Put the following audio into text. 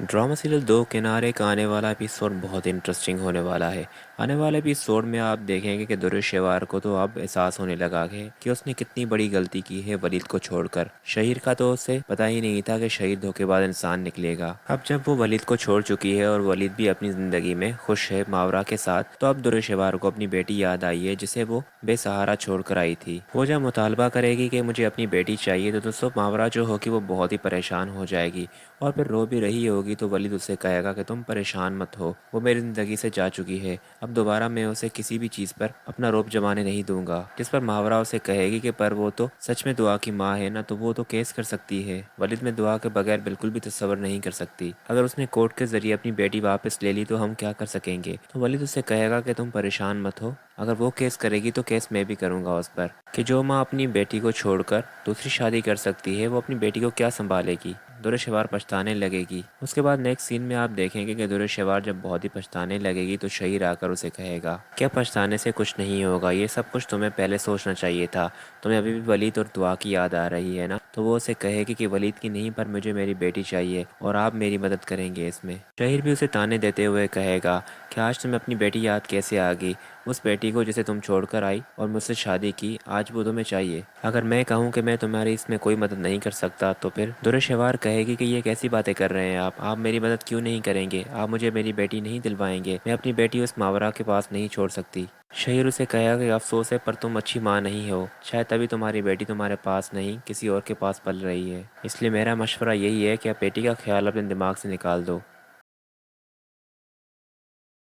Drama serial दो किनारे का आने वाला एपिसोड बहुत इंटरेस्टिंग होने वाला है। आने वाले एपिसोड में आप देखेंगे कि दुरुशेवार को तो अब एहसास होने लगा है कि उसने कितनी बड़ी गलती की है वलीद को छोड़कर। शहीर का तो उसे पता ही नहीं था कि शहीर धोखेबाज इंसान निकलेगा। अब जब वो वलीद को छोड़ चुकी है और वलीद भी अपनी ज़िंदगी में खुश है मावरा के साथ, तो अब दुरुशेवार को अपनी बेटी याद आई है जिसे वो बेसहारा छोड़ कर आई थी। वो जब मुतालबा करेगी कि मुझे अपनी बेटी चाहिए तो दोस्तों मावरा जो होगी वो बहुत ही परेशान हो जाएगी और फिर रो भी रही होगी। तो वलीद उसे कहेगा कि तुम परेशान मत हो, वो मेरी ज़िंदगी से जा चुकी है, अब दोबारा मैं उसे किसी भी चीज़ पर अपना रौब जमाने नहीं दूंगा। जिस पर मावरा उसे कहेगी कि पर वो तो सच में दुआ की माँ है ना, तो वो तो केस कर सकती है। वलीद में दुआ के बगैर बिल्कुल भी तसव्वुर नहीं कर सकती। अगर उसने कोर्ट के ज़रिए अपनी बेटी वापस ले ली तो हम क्या कर सकेंगे। तो वलीद उसे कहेगा कि तुम परेशान मत हो, अगर वो केस करेगी तो केस मैं भी करूँगा उस पर। कि जो माँ अपनी बेटी को छोड़कर दूसरी शादी कर सकती है वो अपनी बेटी को क्या संभालेगी। दुरुशेवार पछताने लगेगी। उसके बाद नेक्स्ट सीन में आप देखेंगे कि दुरुशेवार जब बहुत ही पछताने लगेगी तो शहीर आकर उसे कहेगा क्या पछताने से कुछ नहीं होगा, ये सब कुछ तुम्हें पहले सोचना चाहिए था। तुम्हें अभी भी वलीद और दुआ की याद आ रही है ना। तो वो उसे कहेगी कि वलीद की नहीं, पर मुझे मेरी बेटी चाहिए और आप मेरी मदद करेंगे इसमें। शहीर भी उसे ताने देते हुए कहेगा कि आज तुम्हें अपनी बेटी याद कैसे आ गई, उस बेटी को जिसे तुम छोड़कर आई और मुझसे शादी की, आज वो तुम्हें चाहिए। अगर मैं कहूँ कि मैं तुम्हारी इसमें कोई मदद नहीं कर सकता तो फिर दुरुशेवार कहेगी कि ये कैसी बातें कर रहे हैं आप मेरी मदद क्यों नहीं करेंगे, आप मुझे मेरी बेटी नहीं दिलवाएंगे, मैं अपनी बेटी उस मावरा के पास नहीं छोड़ सकती। शहीर उसे कहेगा कि अफसोस है पर तुम अच्छी माँ नहीं हो, शायद तभी तुम्हारी बेटी तुम्हारे पास नहीं किसी और के पास पल रही है। इसलिए मेरा मशवरा यही है कि आप बेटी का ख्याल अपने दिमाग से निकाल दो।